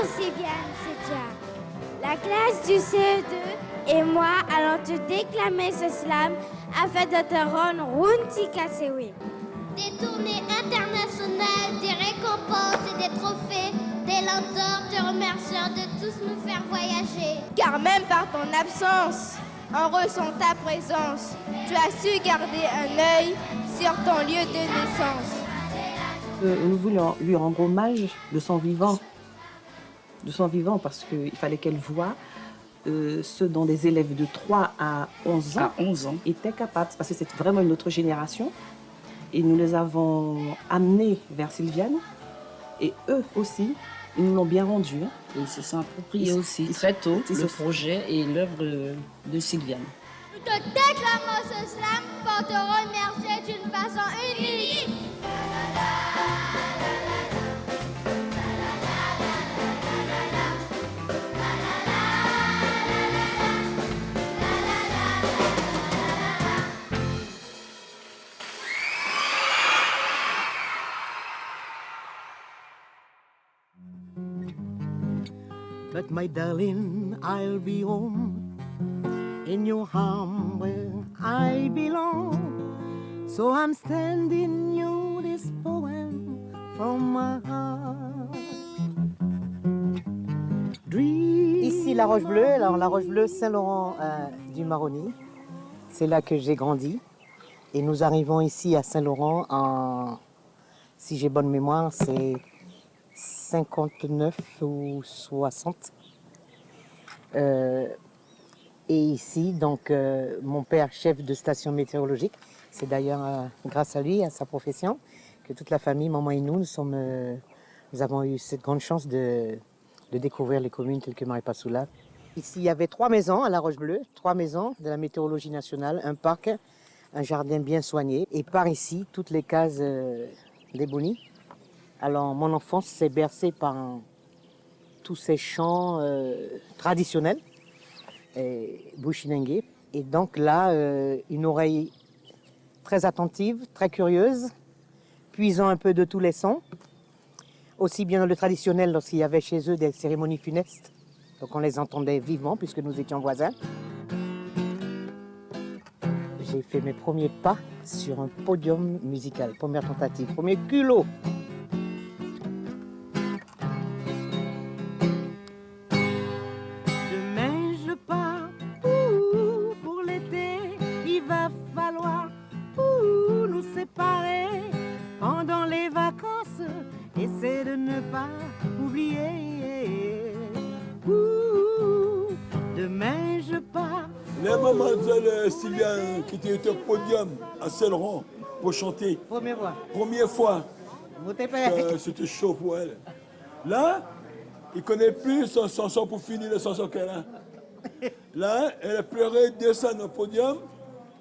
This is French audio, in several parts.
Sylviane, c'est Dia. La classe du CE2 et moi allons te déclamer ce slam afin de te rendre Runti Kasewe. Des tournées internationales, des récompenses et des trophées, des lenteurs te remerciant de tous nous faire voyager. Car même par ton absence, en ressent ta présence, tu as su garder un œil sur ton lieu de naissance. Nous voulions lui rendre hommage de son vivant parce qu'il fallait qu'elle voie ce dont les élèves de 3 à 11 ans étaient capables, parce que c'est vraiment une autre génération. Et nous les avons amenés vers Sylviane, et eux aussi, ils nous l'ont bien rendu. Ils se sont appropriés aussi très tôt le projet et l'œuvre de Sylviane. Nous te déclarons ce slam pour te remercier d'une façon unique. But my darling, I'll be home in your home where I belong. So I'm sending you this poem from my heart. Ici La Roche-Bleue, alors La Roche-Bleue, Saint-Laurent du Maroni. C'est là que j'ai grandi. Et nous arrivons ici à Saint-Laurent en, si j'ai bonne mémoire, c'est 59 ou 60. Et ici, donc, mon père, chef de station météorologique, c'est d'ailleurs grâce à lui, à sa profession, que toute la famille, maman et nous, nous avons eu cette grande chance de découvrir les communes telles que Maripasoula. Ici, il y avait 3 maisons à La Roche-Bleue, 3 maisons de la météorologie nationale, un parc, un jardin bien soigné, et par ici, toutes les cases des Bonis. Alors, mon enfance s'est bercée par tous ces chants traditionnels, Bushinengue. Et donc là, une oreille très attentive, très curieuse, puisant un peu de tous les sons. Aussi bien dans le traditionnel, lorsqu'il y avait chez eux des cérémonies funestes. Donc on les entendait vivement, puisque nous étions voisins. J'ai fait mes premiers pas sur un podium musical, première tentative, premier culot. Pendant les vacances, essaie de ne pas oublier. Demain je pars. Les mademoiselles Sylviane qui étaient au podium à Saint-Laurent pour chanter. Première fois. C'était chaud pour elle. Là, il ne connaît plus son chanson pour finir la chanson qu'elle a. Là, elle a pleuré, descendre au podium,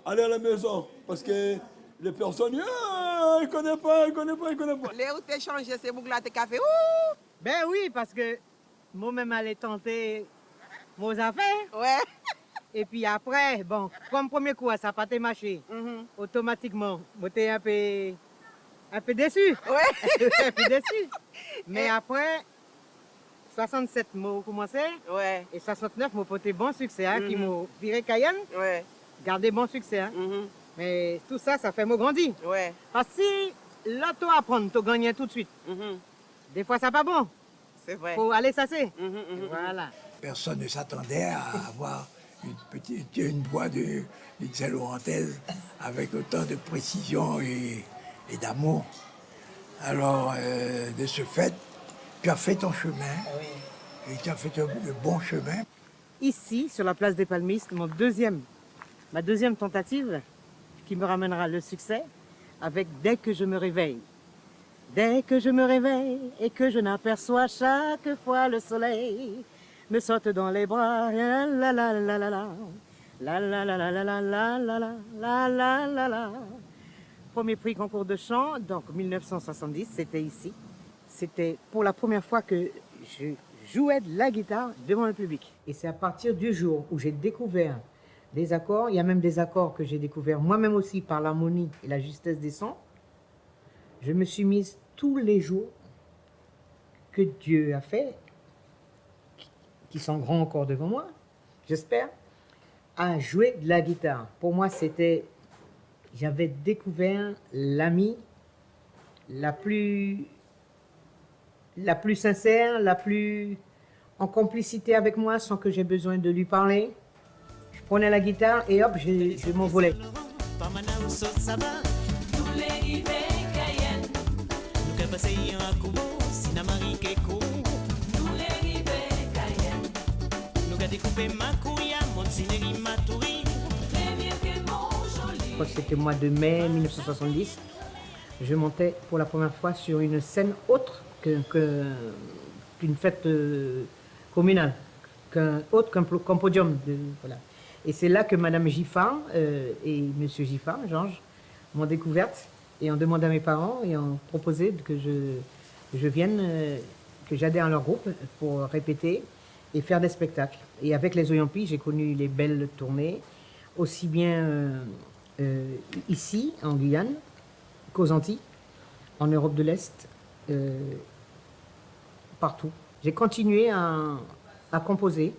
aller à la maison. Parce que les personnes, il ne connaît pas. Les où t'es changé, c'est bouclé tes cafés. Ben oui, parce que moi-même, allais tenter mon affaires. Ouais. Et puis après, bon, comme premier coup, ça n'a pas été marché. Automatiquement, j'étais un peu déçu. Ouais. Un peu déçu. Mais après, 67 m'ont commencé. Ouais. Et 69 m'ont porté bon succès, qui m'ont viré Cayenne. Ouais. Gardé bon succès. Mais tout ça, ça fait me grandir. Ouais. Parce que si là, tu apprends, tu gagnes tout de suite. Des fois, ça pas bon. C'est vrai. Faut aller sasser. Voilà. Personne ne s'attendait à avoir une voix d'une Saint-Laurentaise avec autant de précision et d'amour. Alors, de ce fait, tu as fait ton chemin. Oui. Et tu as fait le bon chemin. Ici, sur la place des Palmistes, ma deuxième tentative qui me ramènera le succès avec Dès que je me réveille. Dès que je me réveille et que je n'aperçois chaque fois le soleil me saute dans les bras, la la la la la la la la la la la la la la la la la. Premier prix concours de chant, donc 1970, c'était ici. C'était pour la première fois que je jouais de la guitare devant le public. Et c'est à partir du jour où j'ai découvert des accords, il y a même des accords que j'ai découverts moi-même aussi par l'harmonie et la justesse des sons, je me suis mise tous les jours que Dieu a fait qui sont grands encore devant moi, j'espère, à jouer de la guitare. Pour moi, j'avais découvert l'amie la plus sincère, la plus en complicité avec moi, sans que j'ai besoin de lui parler. Je prenais la guitare et hop, je m'envolais. Je crois que c'était au mois de mai 1970. Je montais pour la première fois sur une scène autre qu'une fête communale, qu'un podium. Voilà. Et c'est là que Madame Giffard et Monsieur Giffard, Georges, m'ont découverte et ont demandé à mes parents et ont proposé que je vienne, que j'adhère à leur groupe pour répéter et faire des spectacles. Et avec les Oyampi, j'ai connu les belles tournées, aussi bien ici, en Guyane, qu'aux Antilles, en Europe de l'Est, partout. J'ai continué à composer.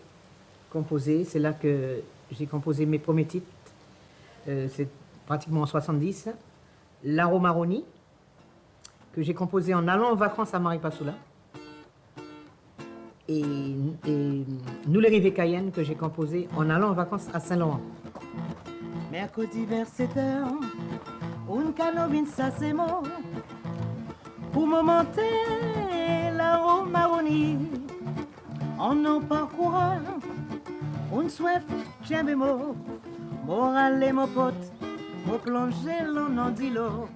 C'est là que j'ai composé mes premiers titres. C'est pratiquement en 70. Laro Maroni, que j'ai composé en allant en vacances à Maripasoula. Et Nous les Rivets Cayenne, que j'ai composé en allant en vacances à Saint-Laurent. Mercredi vers 7 heures, un canovin ça c'est mort. Pour me monter Laro Maroni, en en parcourant, un soif, j'ai mes mots, moral et mon pote, me plonger l'on dit l'eau.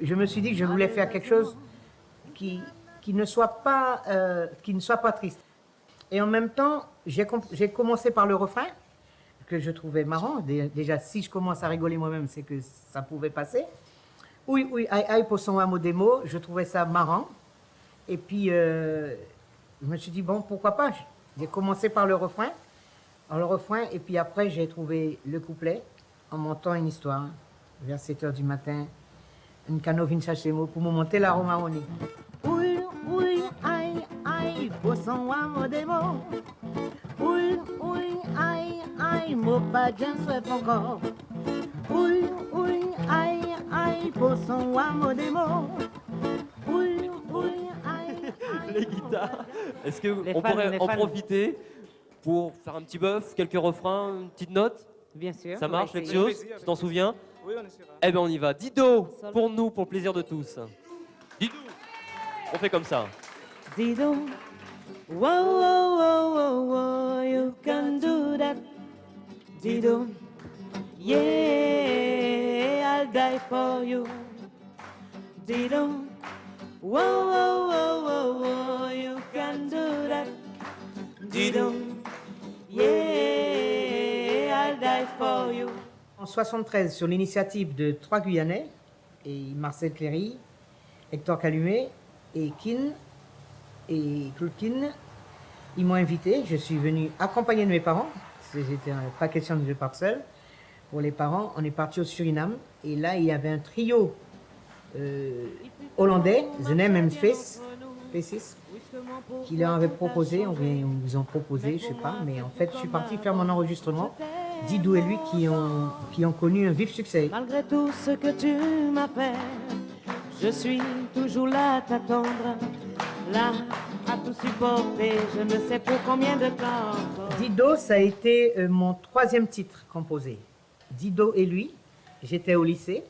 Je me suis dit que je voulais faire quelque chose qui ne soit pas triste. Et en même temps, j'ai commencé par le refrain, que je trouvais marrant. Déjà, si je commence à rigoler moi-même, c'est que ça pouvait passer. Oui, oui, aïe, aïe, pour son amo démo, je trouvais ça marrant. Et puis, je me suis dit, bon, pourquoi pas. J'ai commencé par le refrain, et puis après, j'ai trouvé le couplet en montant une histoire, vers 7 h du matin, une canovine chachemo, pour me monter la Romaoni. Oui, oui, aïe, aïe, pour son amo démo. Oui, oui, aïe, aïe, mon pas bien souhaite encore. Oui, oui, aïe, aïe, pour son amo démo. Oui, oui, aïe, aïe. Les guitares, est-ce qu'on pourrait en profiter pour faire un petit bœuf, quelques refrains, une petite note? Bien sûr. Ça marche, Lexios? Tu t'en souviens? Oui, on est sûr. Eh bien, on y va. Dido, pour nous, pour le plaisir de tous. Dido, on fait comme ça. Dido, wow, wow, wow, wow, wow, you can do that. Dido, yeah, I'll die for you. Dido, wow, wow, wow, wow, wow, you can do that. Dido, yeah, I'll die for you. En 73, sur l'initiative de 3 Guyanais, et Marcel Cléry, Hector Calumet et Kin, et Claude Kin, ils m'ont invité. Je suis venu accompagné de mes parents. C'était pas question de je parte seul. Pour les parents, on est parti au Suriname. Et là, il y avait un trio hollandais, The Name and Faces, qui leur avait proposé, ou bien ils ont proposé, je sais pas. Mais en fait, je suis parti faire mon enregistrement. Didou et lui qui ont connu un vif succès. Malgré tout ce que tu m'as fait, je suis toujours là à t'attendre, là à tout supporter, je ne sais pour combien de temps. Dido, ça a été mon 3e titre composé. Dido et lui, j'étais au lycée,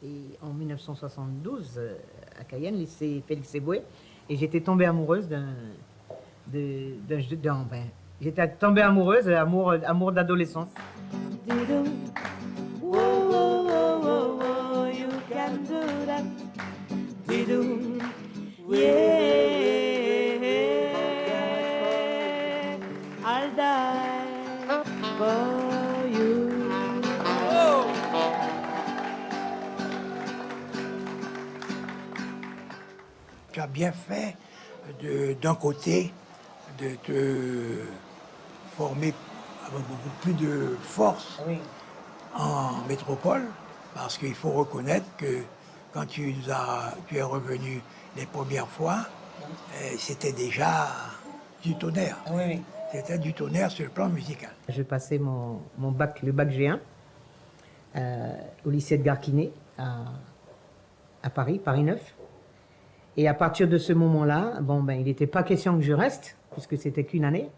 et en 1972, à Cayenne, lycée Félix Eboué, et j'étais tombée amoureuse j'étais tombée amoureuse, amour d'adolescence. Dido, wow, wow, wow, wow, wow, you can do that. Dido, yeah, I'll die for you. Tu as bien fait d'un côté de te former avec beaucoup plus de force en métropole, parce qu'il faut reconnaître que quand tu es revenu les premières fois, c'était déjà du tonnerre. Oui, oui. C'était du tonnerre sur le plan musical. Je passais mon bac, le bac G1, au lycée de Garquinet, à Paris, Paris 9. Et à partir de ce moment-là, il n'était pas question que je reste, puisque c'était qu'une année.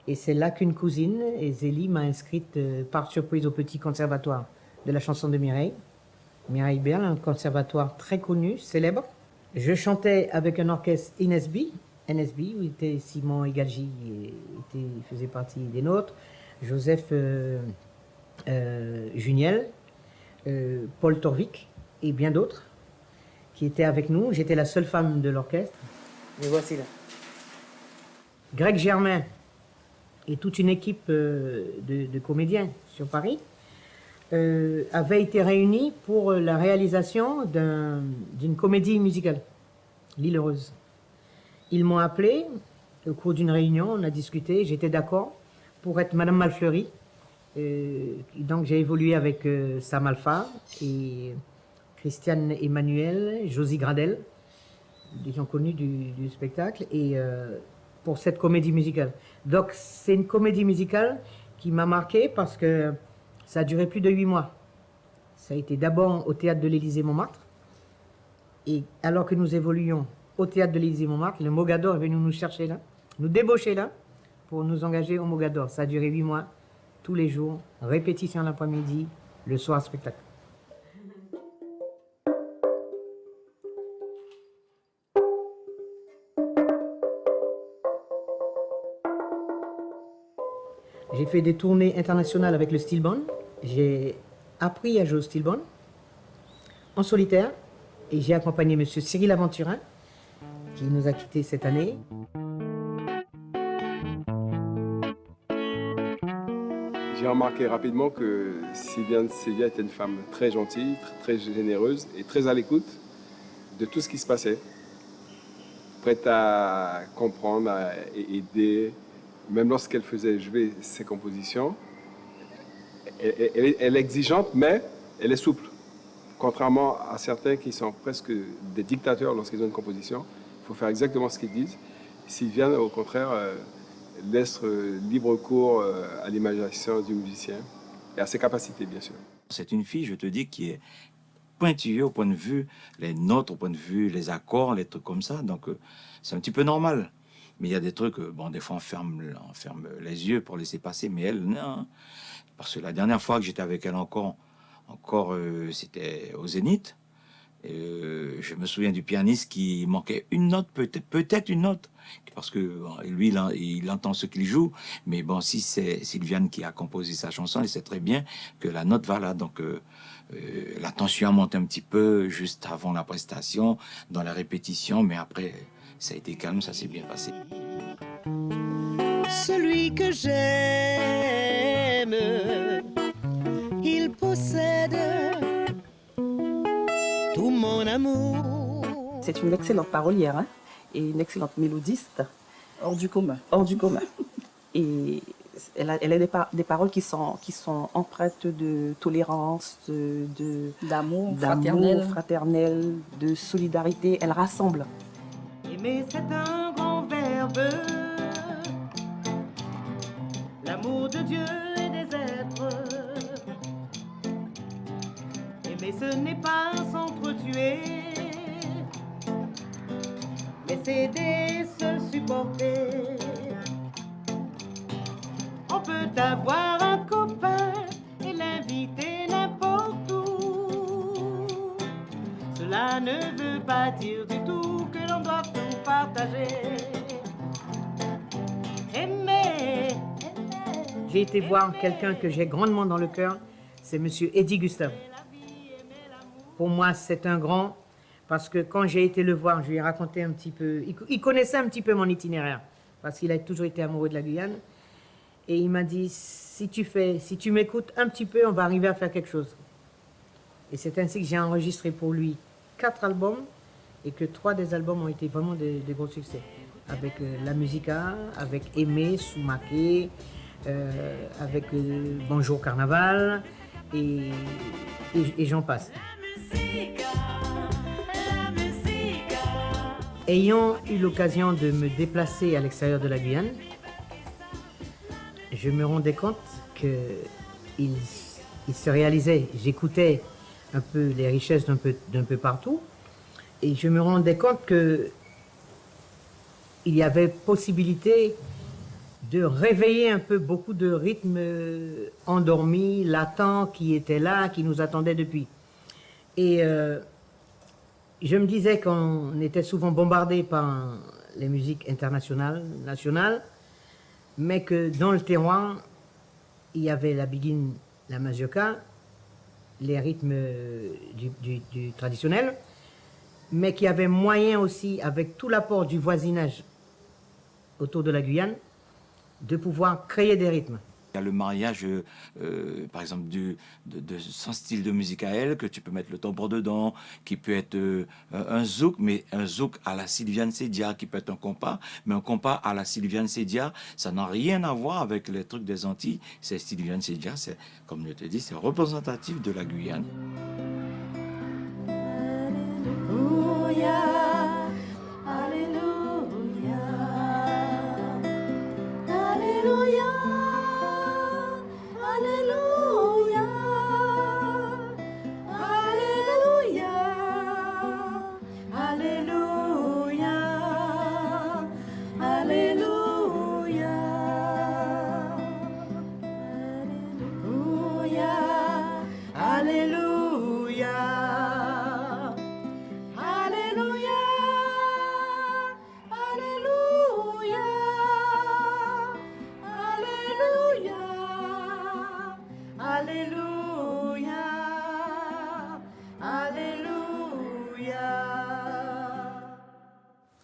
Et c'est là qu'une cousine, Zélie, m'a inscrite par surprise au Petit Conservatoire de la chanson de Mireille. Mireille Berle, un conservatoire très connu, célèbre. Je chantais avec un orchestre NSB, où était Simon Egadji, faisait partie des nôtres, Joseph Juniel, Paul Torvik et bien d'autres qui étaient avec nous. J'étais la seule femme de l'orchestre. Mais voici là. Greg Germain et toute une équipe de comédiens sur Paris avaient été réunis pour la réalisation d'une comédie musicale, L'Île Heureuse. Ils m'ont appelé au cours d'une réunion, on a discuté, j'étais d'accord pour être Madame Malfleury. Donc j'ai évolué avec Sam Alpha et Christiane Emmanuel, Josie Gradel, des gens connus du spectacle, et pour cette comédie musicale. Donc c'est une comédie musicale qui m'a marqué parce que ça a duré plus de 8 mois. Ça a été d'abord au théâtre de l'Élysée-Montmartre, et alors que nous évoluions au théâtre de l'Élysée-Montmartre, le Mogador est venu nous chercher là, nous débaucher là, pour nous engager au Mogador. Ça a duré 8 mois, tous les jours, répétition l'après-midi, le soir spectacle. J'ai fait des tournées internationales avec le Stillborn. J'ai appris à jouer au Stillborn en solitaire, et j'ai accompagné M. Cyril Aventurin, qui nous a quittés cette année. J'ai remarqué rapidement que Sylviane Sevilla était une femme très gentille, très généreuse et très à l'écoute de tout ce qui se passait. Prête à comprendre, à aider, même lorsqu'elle faisait jouer ses compositions. Elle est exigeante, mais elle est souple. Contrairement à certains qui sont presque des dictateurs lorsqu'ils ont une composition, il faut faire exactement ce qu'ils disent. Sylviane, au contraire, laisse libre cours à l'imagination du musicien et à ses capacités, bien sûr. C'est une fille, je te dis, qui est pointilleux au point de vue les notes, au point de vue les accords, les trucs comme ça. Donc, c'est un petit peu normal. Mais il y a des trucs, des fois, on ferme les yeux pour laisser passer. Mais elle, non. Parce que la dernière fois que j'étais avec elle encore c'était au Zénith. Je me souviens du pianiste qui manquait une note, peut-être une note. Parce que lui, il entend ce qu'il joue. Mais bon, si c'est Sylviane qui a composé sa chanson, il sait très bien que la note va là. Donc, la tension a monté un petit peu juste avant la prestation, dans la répétition. Mais après, ça a été calme, ça s'est bien passé. Celui que j'aime, il possède tout mon amour. C'est une excellente parolière, hein, et une excellente mélodiste. Hors du commun. Hors du commun. Et elle a des paroles qui sont empreintes de tolérance, d'amour fraternel, de solidarité. Elle rassemble. Aimer, c'est un grand verbe. L'amour de Dieu et des êtres. Aimer, ce n'est pas s'entretuer, mais s'aider, se supporter. On peut avoir un copain et l'inviter n'importe où. Cela ne veut pas dire du tout que l'on doit tout partager. Aimer. J'ai été voir quelqu'un que j'ai grandement dans le cœur, c'est Monsieur Eddie Gustave. Pour moi, c'est un grand, parce que quand j'ai été le voir, je lui ai raconté un petit peu, il connaissait un petit peu mon itinéraire, parce qu'il a toujours été amoureux de la Guyane. Et il m'a dit, si tu m'écoutes un petit peu, on va arriver à faire quelque chose. Et c'est ainsi que j'ai enregistré pour lui 4 albums, et que 3 des albums ont été vraiment des gros succès. Avec La Musica, avec Aimé, Soumaké, avec Bonjour Carnaval, et j'en passe. Ayant eu l'occasion de me déplacer à l'extérieur de la Guyane, je me rendais compte qu'il se réalisait. J'écoutais un peu les richesses d'un peu partout et je me rendais compte qu'il y avait possibilité de réveiller un peu beaucoup de rythmes endormis, latents, qui étaient là, qui nous attendaient depuis. Et je me disais qu'on était souvent bombardé par les musiques internationales, nationales, mais que dans le terroir, il y avait la biguine, la mazurka, les rythmes du traditionnel, mais qu'il y avait moyen aussi, avec tout l'apport du voisinage autour de la Guyane, de pouvoir créer des rythmes. Il y a le mariage, par exemple, de son style de musique à elle, que tu peux mettre le tambour dedans, qui peut être un zouk, mais un zouk à la Sylviane Sedia, qui peut être un compas, mais un compas à la Sylviane Sedia, ça n'a rien à voir avec les trucs des Antilles. C'est Sylviane Sedia, c'est, comme je te dis, c'est représentatif de la Guyane.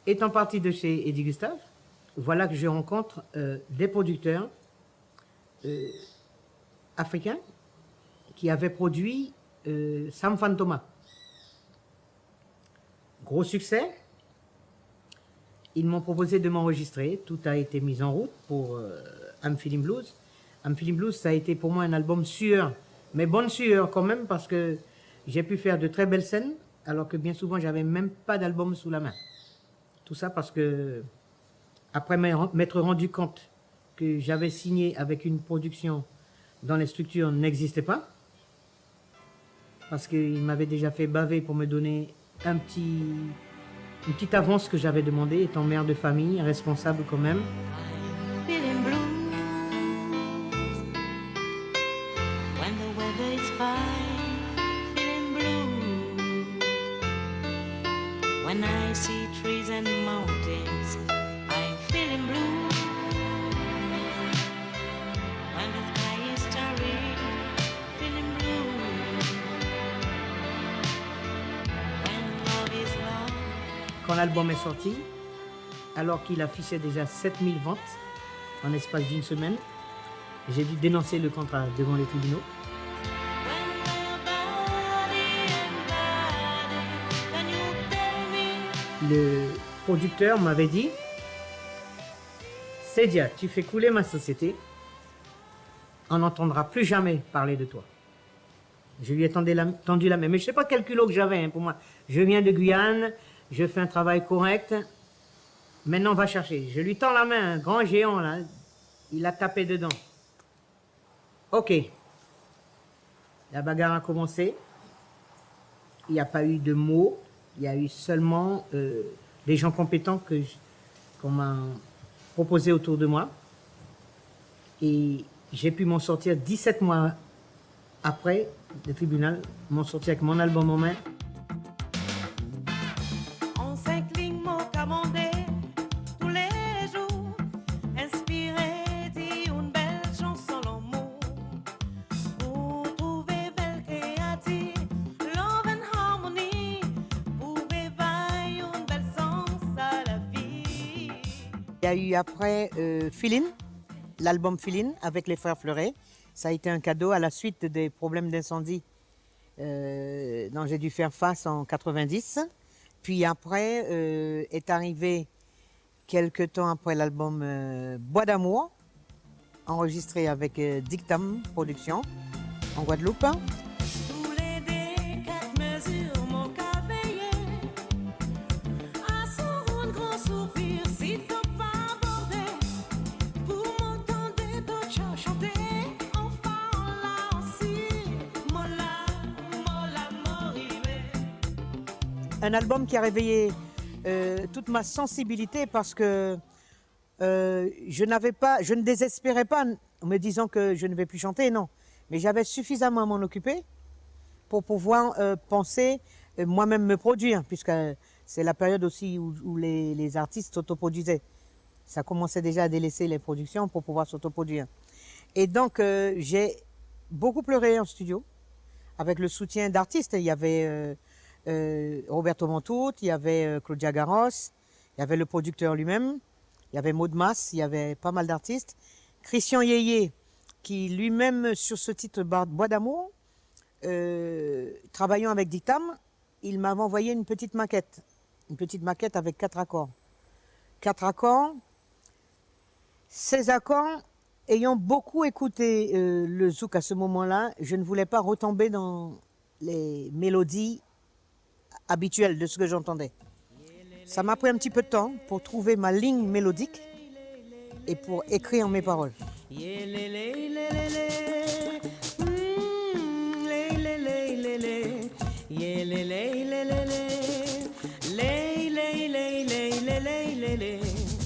Étant parti de chez Eddie Gustave, voilà que je rencontre des producteurs africains qui avaient produit Sam Fantoma. Gros succès. Ils m'ont proposé de m'enregistrer. Tout a été mis en route pour I'm Feeling Blues. I'm Feeling Blues, ça a été pour moi un album sueur, mais bonne sueur quand même, parce que j'ai pu faire de très belles scènes, alors que bien souvent, j'avais même pas d'album sous la main. Tout ça parce que, après m'être rendu compte que j'avais signé avec une production dont les structures n'existaient pas, parce qu'il m'avait déjà fait baver pour me donner une petite avance que j'avais demandé, étant mère de famille, responsable quand même. Feeling blue when the weather is fine. Feeling blue when I see trees and mountains. I'm feeling blue when the sky is starry. Feeling blue when love is lost. Quand l'album est sorti, alors qu'il affichait déjà 7000 ventes en espace d'une semaine, j'ai dû dénoncer le contrat devant les tribunaux. Le producteur m'avait dit « Sedia, tu fais couler ma société, on n'entendra plus jamais parler de toi. » Je lui ai tendu la main, mais je ne sais pas quel culot que j'avais pour moi. Je viens de Guyane, je fais un travail correct, maintenant on va chercher. Je lui tends la main, un grand géant là, il a tapé dedans. Ok, la bagarre a commencé, il n'y a pas eu de mots. Il y a eu seulement des gens compétents qu'on m'a proposé autour de moi. Et j'ai pu m'en sortir 17 mois après, le tribunal, m'en sortir avec mon album en main. En 5 lignes, mots commandés tous les jours, inspiré d'une belle chanson en mots. Pour trouver belle créative, love and harmony. Il y a eu après Feeling, l'album Feeling avec les frères Fleuret. Ça a été un cadeau à la suite des problèmes d'incendie dont j'ai dû faire face en 90. Puis après est arrivé quelques temps après l'album Bois d'amour, enregistré avec Dictam Productions en Guadeloupe. un album qui a réveillé toute ma sensibilité parce que je ne désespérais pas en me disant que je ne vais plus chanter, non. Mais j'avais suffisamment à m'en occuper pour pouvoir penser moi-même me produire, puisque c'est la période aussi où les artistes s'autoproduisaient. Ça commençait déjà à délaisser les productions pour pouvoir s'autoproduire. Et donc, j'ai beaucoup pleuré en studio, avec le soutien d'artistes. Il y avait Roberto Montout, il y avait Claudia Garros, il y avait le producteur lui-même, il y avait Maud Mas, il y avait pas mal d'artistes. Christian Yeye, qui lui-même, sur ce titre Bois d'amour, travaillant avec Dictam, il m'avait envoyé une petite maquette avec 4 accords. 4 accords. Ces accords, ayant beaucoup écouté le zouk à ce moment-là, je ne voulais pas retomber dans les mélodies habituelles de ce que j'entendais. Ça m'a pris un petit peu de temps pour trouver ma ligne mélodique et pour écrire mes paroles.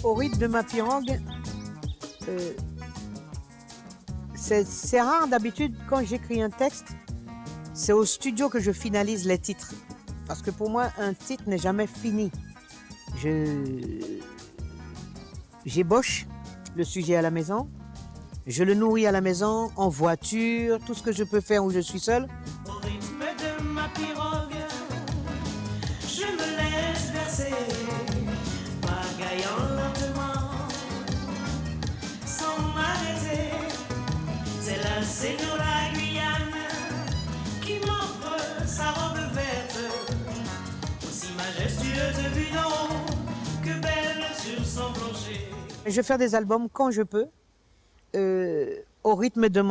Au rythme de ma pirogue, c'est rare d'habitude quand j'écris un texte, c'est au studio que je finalise les titres. Parce que pour moi, un titre n'est jamais fini. J'ébauche le sujet à la maison, je le nourris à la maison, en voiture, tout ce que je peux faire où je suis seule. Au rythme de ma pirogue, je me laisse bercer, pagaillant lentement, sans m'arrêter. C'est la Señora Guyane qui m'offre sa robe verte, aussi majestueuse vue d'en haut que belle sur son plancher. Je vais faire des albums quand je peux, au rythme de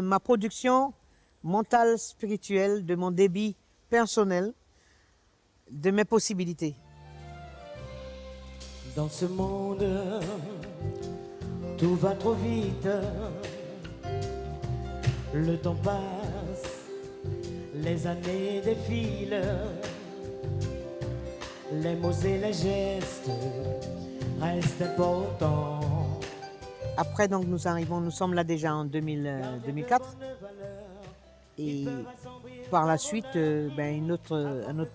ma production mentale, spirituelle, de mon débit personnel, de mes possibilités. Dans ce monde, tout va trop vite. Le temps passe, les années défilent. Les mots et les gestes restent importants. Après, donc, nous sommes là déjà en 2004. Et par la suite, un autre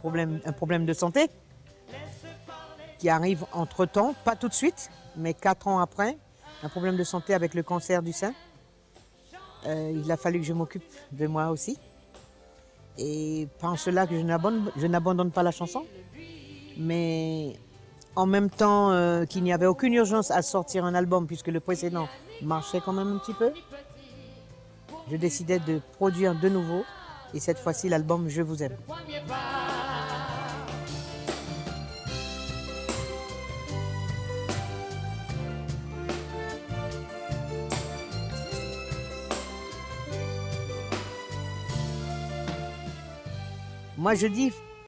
problème de santé qui arrive entre-temps, pas tout de suite, mais 4 ans après, un problème de santé avec le cancer du sein. Il a fallu que je m'occupe de moi aussi. Et par cela que je n'abandonne pas la chanson. Mais en même temps qu'il n'y avait aucune urgence à sortir un album, puisque le précédent marchait quand même un petit peu, je décidais de produire de nouveau, et cette fois-ci l'album Je vous aime. Moi je dis